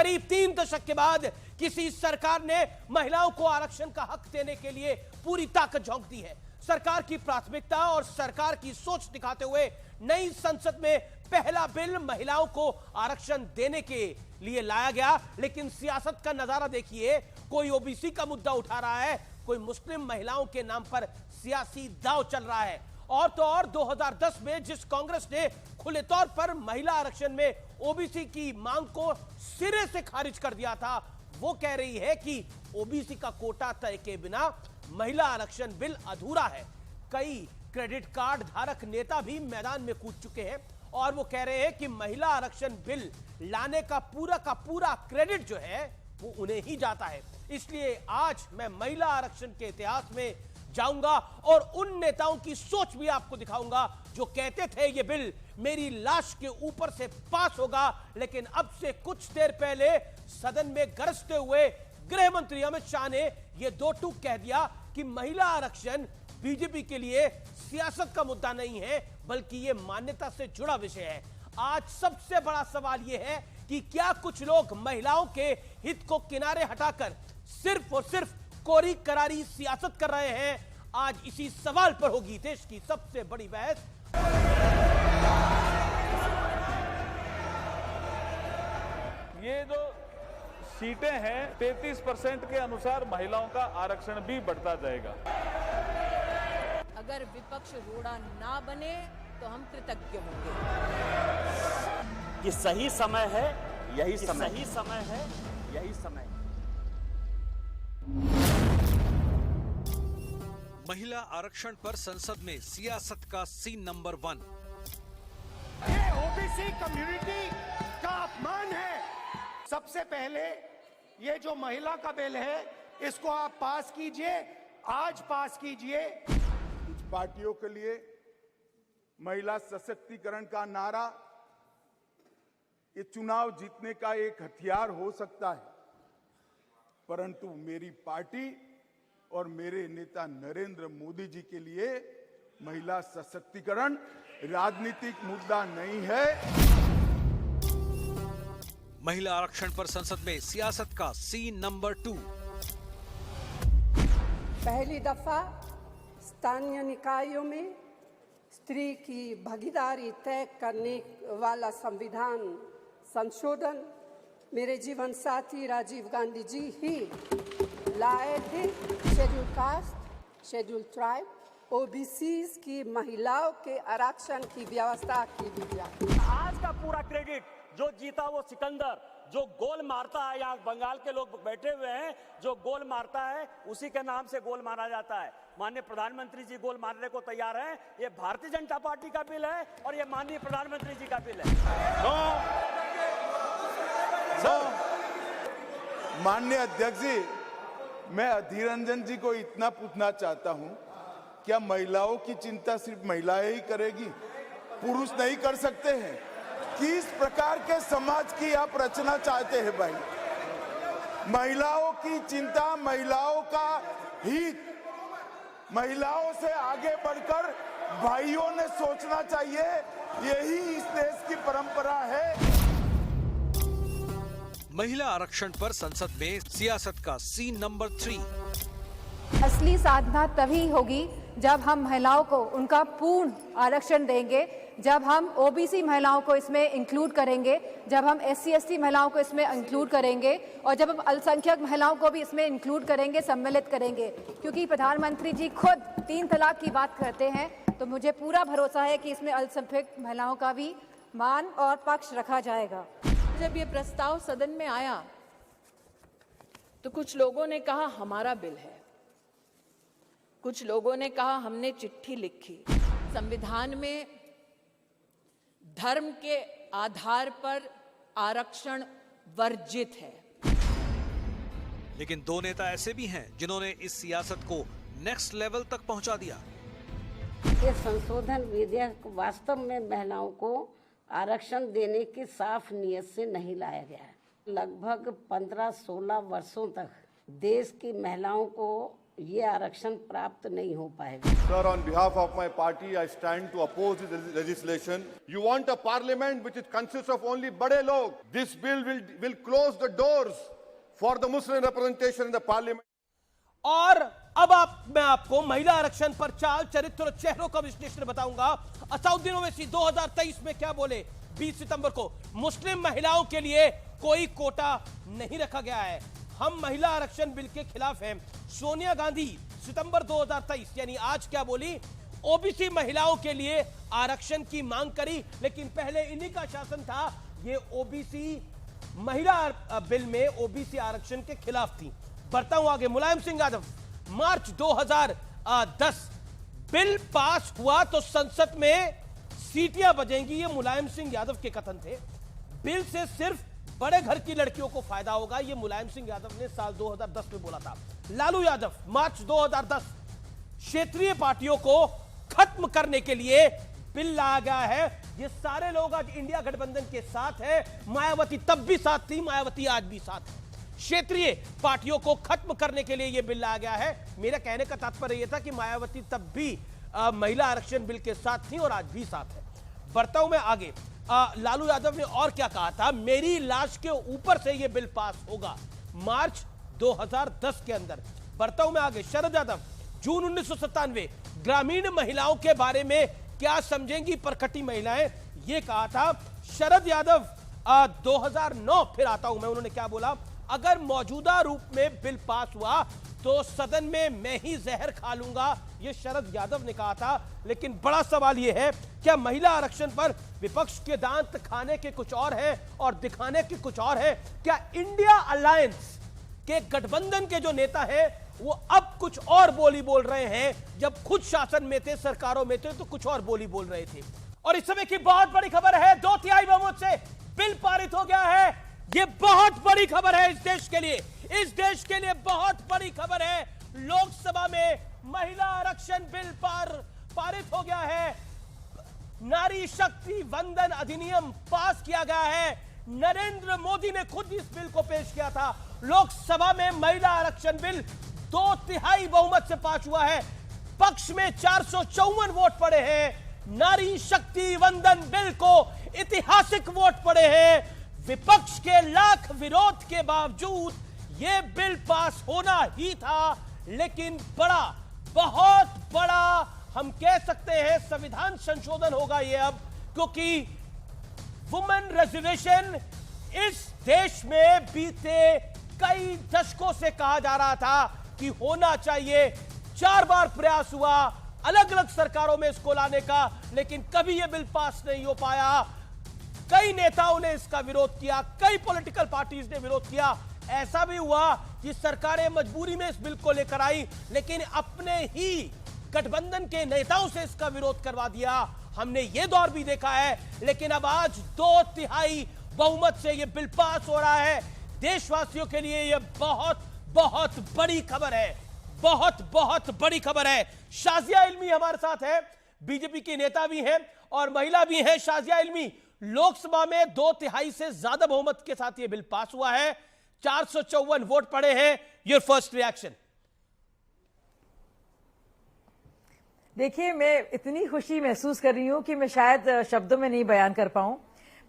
करीब 3 दशक के बाद किसी सरकार ने महिलाओं को आरक्षण का हक देने के लिए पूरी ताकत झोंक दी है। सरकार की प्राथमिकता और सरकार की सोच दिखाते हुए नई संसद में पहला बिल महिलाओं को आरक्षण देने के लिए लाया गया। लेकिन सियासत का नजारा देखिए, कोई ओबीसी का मुद्दा उठा रहा है, कोई मुस्लिम महिलाओं के नाम पर सियासी दांव चल रहा है। और तो और 2010 में जिस कांग्रेस ने खुले तौर पर महिला आरक्षण में ओबीसी की मांग को सिरे से खारिज कर दिया था, वो कह रही है कि ओबीसी का कोटा तय के बिना महिला आरक्षण बिल अधूरा है। कई क्रेडिट कार्ड धारक नेता भी मैदान में कूद चुके हैं और वो कह रहे हैं कि महिला आरक्षण बिल लाने का पूरा क्रेडिट जो है वो उन्हें ही जाता है। इसलिए आज मैं महिला आरक्षण के इतिहास में जाऊंगा और उन नेताओं की सोच भी आपको दिखाऊंगा जो कहते थे ये बिल मेरी लाश के ऊपर से पास होगा, लेकिन अब से कुछ देर पहले सदन में गरजते हुए गृह मंत्री अमित शाह ने यह दो टूक कह दिया कि महिला आरक्षण बीजेपी के लिए सियासत का मुद्दा नहीं है, बल्कि यह मान्यता से जुड़ा विषय है। आज सबसे बड़ा सवाल यह है कि क्या कुछ लोग महिलाओं के हित को किनारे हटाकर सिर्फ और सिर्फ कोरी करारी सियासत कर रहे हैं? आज इसी सवाल पर होगी देश की सबसे बड़ी बहस। ये जो सीटें हैं 33% के अनुसार महिलाओं का आरक्षण भी बढ़ता जाएगा। अगर विपक्ष रोड़ा ना बने तो हम कृतज्ञ होंगे। कि सही समय है, यही समय है। महिला आरक्षण पर संसद में सियासत का सीन नंबर 1। ये ओबीसी कम्युनिटी का अपमान है। सबसे पहले ये जो महिला का बिल है इसको आप पास कीजिए, आज पास कीजिए। कुछ पार्टियों के लिए महिला सशक्तिकरण का नारा ये चुनाव जीतने का एक हथियार हो सकता है, परंतु मेरी पार्टी और मेरे नेता नरेंद्र मोदी जी के लिए महिला सशक्तिकरण राजनीतिक मुद्दा नहीं है। महिला आरक्षण पर संसद में सियासत का सीन नंबर 2। पहली दफा स्थानीय निकायों में स्त्री की भागीदारी तय करने वाला संविधान संशोधन मेरे जीवन साथी राजीव गांधी जी ही लाए थे। Schedule caste, schedule tribe, OBCs की महिलाओं के आरक्षण की व्यवस्था की गई। आज का पूरा क्रेडिट जो जीता वो सिकंदर, जो गोल मारता है, यहाँ बंगाल के लोग बैठे हुए हैं, जो गोल मारता है उसी के नाम से गोल मारा जाता है। माननीय प्रधानमंत्री जी गोल मारने को तैयार हैं। ये भारतीय जनता पार्टी का बिल है और ये माननीय प्रधानमंत्री जी का बिल है। माननीय अध्यक्ष जी, मैं अधीर रंजन जी को इतना पूछना चाहता हूं, क्या महिलाओं की चिंता सिर्फ महिलाएं ही करेगी, पुरुष नहीं कर सकते हैं? किस प्रकार के समाज की आप रचना चाहते हैं भाई? महिलाओं की चिंता, महिलाओं का हित, महिलाओं से आगे बढ़कर भाइयों ने सोचना चाहिए। यही इस देश की परंपरा है। महिला आरक्षण पर संसद में सियासत का सीन नंबर 3। असली साधना तभी होगी जब हम महिलाओं को उनका पूर्ण आरक्षण देंगे, जब हम ओबीसी महिलाओं को इसमें इंक्लूड करेंगे, जब हम SC/ST महिलाओं को इसमें इंक्लूड करेंगे और जब हम अल्पसंख्यक महिलाओं को भी इसमें इंक्लूड करेंगे, सम्मिलित करेंगे। क्योंकि प्रधानमंत्री जी खुद 3 तलाक की बात करते हैं, तो मुझे पूरा भरोसा है कि इसमें अल्पसंख्यक महिलाओं का भी मान और पक्ष रखा जाएगा। जब ये प्रस्ताव सदन में आया तो कुछ लोगों ने कहा हमारा बिल है, कुछ लोगों ने कहा हमने चिट्ठी लिखी। संविधान में धर्म के आधार पर आरक्षण वर्जित है। लेकिन 2 नेता ऐसे भी हैं जिन्होंने इस सियासत को नेक्स्ट लेवल तक पहुंचा दिया। ये संशोधन विधेयक वास्तव में महिलाओं को आरक्षण देने की साफ नीयत से नहीं लाया गया है। लगभग 15-16 वर्षों तक देश की महिलाओं को ये आरक्षण प्राप्त नहीं हो पाएगा। Sir, on behalf of my party, I stand to oppose this legislation. You want a parliament which consists of only bade log. This bill will close the doors for the Muslim representation in the parliament. और अब मैं आपको महिला आरक्षण पर चाल, चरित्र और चेहरों का विश्लेषण बताऊंगा। असउद्दीन ओवैसी 2023 में क्या बोले? 20 सितंबर को मुस्लिम महिलाओं के लिए कोई कोटा नहीं रखा गया है, हम महिला आरक्षण बिल के खिलाफ हैं। सोनिया गांधी सितंबर 2023 यानी आज क्या बोली? ओबीसी महिलाओं के लिए आरक्षण की मांग करी, लेकिन पहले इन्हीं का शासन था, ये ओबीसी महिला बिल में ओबीसी आरक्षण के खिलाफ थी। बढ़ता हूं आगे। मुलायम सिंह यादव, मार्च 2010 बिल पास हुआ तो संसद में सीटियां बजेंगी, ये मुलायम सिंह यादव के कथन थे। बिल से सिर्फ बड़े घर की लड़कियों को फायदा होगा, ये मुलायम सिंह यादव ने साल 2010 में बोला था। लालू यादव, मार्च 2010 क्षेत्रीय पार्टियों को खत्म करने के लिए बिल लाया गया है। ये सारे लोग आज इंडिया गठबंधन के साथ है। मायावती तब भी साथ थी, मायावती आज भी साथ है। क्षेत्रीय पार्टियों को खत्म करने के लिए यह बिल लाया गया है। मेरा कहने का तात्पर्य यह था कि मायावती तब भी महिला आरक्षण बिल के साथ थी और आज भी साथ है। बढ़ता हूं मैं आगे। लालू यादव ने और क्या कहा था? मेरी लाश के ऊपर से यह बिल पास होगा, मार्च 2010 के अंदर। बढ़ता हूं मैं आगे। शरद यादव, जून 1997 ग्रामीण महिलाओं के बारे में क्या समझेंगी प्रखटी महिलाएं, यह कहा था शरद यादव। 2009 फिर आता हूं मैं, उन्होंने क्या बोला? अगर मौजूदा रूप में बिल पास हुआ तो सदन में मैं ही जहर खा लूंगा, यह शरद यादव ने कहा था। लेकिन बड़ा सवाल यह है, क्या महिला आरक्षण पर विपक्ष के दांत खाने के कुछ और है और दिखाने के कुछ और है? क्या इंडिया अलायंस के गठबंधन के जो नेता हैं वो अब कुछ और बोली बोल रहे हैं? जब खुद शासन में थे, सरकारों में थे, तो कुछ और बोली बोल रहे थे। और इस समय की बहुत बड़ी खबर है, 2/3 बहुमत से बिल पारित हो गया है। यह बहुत बड़ी खबर है इस देश के लिए, इस देश के लिए बहुत बड़ी खबर है। लोकसभा में महिला आरक्षण बिल पारित हो गया है। नारी शक्ति वंदन अधिनियम पास किया गया है। नरेंद्र मोदी ने खुद इस बिल को पेश किया था। लोकसभा में महिला आरक्षण बिल 2/3 बहुमत से पास हुआ है। पक्ष में 454 वोट पड़े हैं। नारी शक्ति वंदन बिल को ऐतिहासिक वोट पड़े हैं। विपक्ष के लाख विरोध के बावजूद यह बिल पास होना ही था। लेकिन बड़ा, बहुत बड़ा हम कह सकते हैं संविधान संशोधन होगा यह अब, क्योंकि वुमेन रिजर्वेशन इस देश में बीते कई दशकों से कहा जा रहा था कि होना चाहिए। 4 बार प्रयास हुआ अलग अलग सरकारों में इसको लाने का, लेकिन कभी यह बिल पास नहीं हो पाया। कई नेताओं ने इसका विरोध किया, कई पॉलिटिकल पार्टीज ने विरोध किया। ऐसा भी हुआ कि सरकारें मजबूरी में इस बिल को लेकर आई, लेकिन अपने ही गठबंधन के नेताओं से इसका विरोध करवा दिया। हमने यह दौर भी देखा है। लेकिन अब आज 2/3 बहुमत से यह बिल पास हो रहा है। देशवासियों के लिए यह बहुत बहुत बड़ी खबर है, बहुत बहुत बड़ी खबर है। शाजिया इल्मी हमारे साथ है, बीजेपी की नेता भी हैं और महिला भी हैं। शाजिया इल्मी, लोकसभा में 2/3 से ज्यादा बहुमत के साथ यह बिल पास हुआ है, 454 वोट पड़े हैं। Your first reaction? देखिए, मैं इतनी खुशी महसूस कर रही हूं कि मैं शायद शब्दों में नहीं बयान कर पाऊं।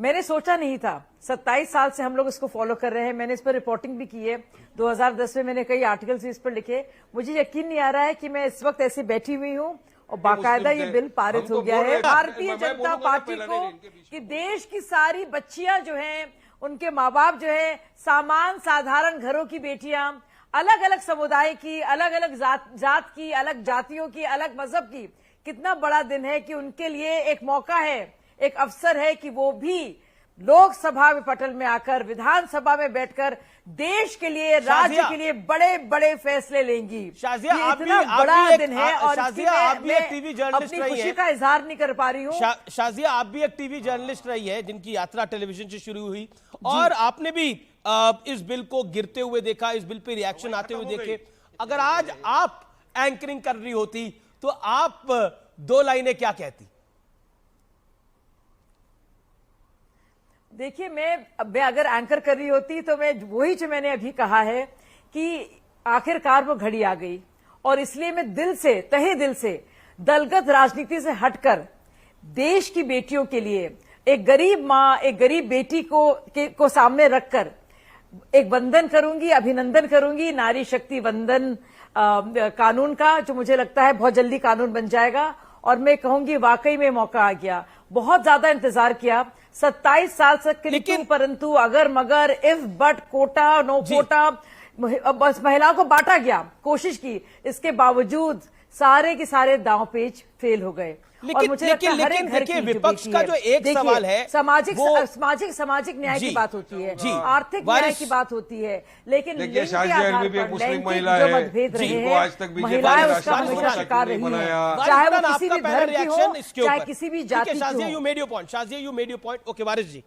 मैंने सोचा नहीं था, 27 साल से हम लोग इसको फॉलो कर रहे हैं। मैंने इस पर रिपोर्टिंग भी की है। 2010 में मैंने कई आर्टिकल्स इस पर लिखे। मुझे यकीन नहीं आ रहा है कि मैं इस वक्त ऐसे बैठी हुई हूं और बाकायदा ये बिल पारित हो गया है। भारतीय जनता पार्टी को कि देश की सारी बच्चियां जो हैं, उनके माँ बाप जो है, साधारण घरों की बेटियां, अलग अलग समुदाय की, अलग अलग जात की, अलग जातियों की, अलग मजहब की, कितना बड़ा दिन है कि उनके लिए एक मौका है, एक अवसर है कि वो भी लोकसभा में पटल में आकर, विधानसभा में बैठकर देश के लिए, राज्य के लिए बड़े बड़े फैसले लेंगी। शाजिया, ये इतना बड़ा दिन है और आप भी एक टीवी जर्नलिस्ट अपनी खुशी का इजहार नहीं कर पा रही हूँ। शाजिया, आप भी एक टीवी जर्नलिस्ट रही है जिनकी यात्रा टेलीविजन से शुरू हुई और आपने भी इस बिल को गिरते हुए देखा, इस बिल पे रिएक्शन आते हुए देखे। अगर आज आप एंकरिंग कर रही होती तो आप 2 लाइनें क्या कहती? देखिए, मैं अगर एंकर कर रही होती तो मैं वही जो मैंने अभी कहा है कि आखिरकार वो घड़ी आ गई और इसलिए मैं दिल से, तहे दिल से दलगत राजनीति से हटकर देश की बेटियों के लिए, एक गरीब मां, एक गरीब बेटी को सामने रखकर एक वंदन करूंगी, अभिनंदन करूंगी नारी शक्ति वंदन कानून का, जो मुझे लगता है बहुत जल्दी कानून बन जाएगा। और मैं कहूंगी वाकई में मौका आ गया, बहुत ज्यादा इंतजार किया, 27 साल से, लेकिन परंतु अगर मगर if but quota no quota, बस महिलाओं को बांटा गया, कोशिश की, इसके बावजूद सारे के सारे दांव पेच फेल हो गए। और मुझे लगता है हर एक घर की विपक्ष का जो एक सवाल है, सामाजिक न्याय की बात होती है, आर्थिक न्याय की बात होती है, लेकिन देखिए शाजिया भी मुस्लिम महिला है, मतभेद रहे जिनको आज तक महिलाएं उसका हमेशा शिकार रही है, चाहे वो किसी भी धर्म की हो, चाहे किसी भी जाति की हो। Shazia, you made your point. Okay Waris ji.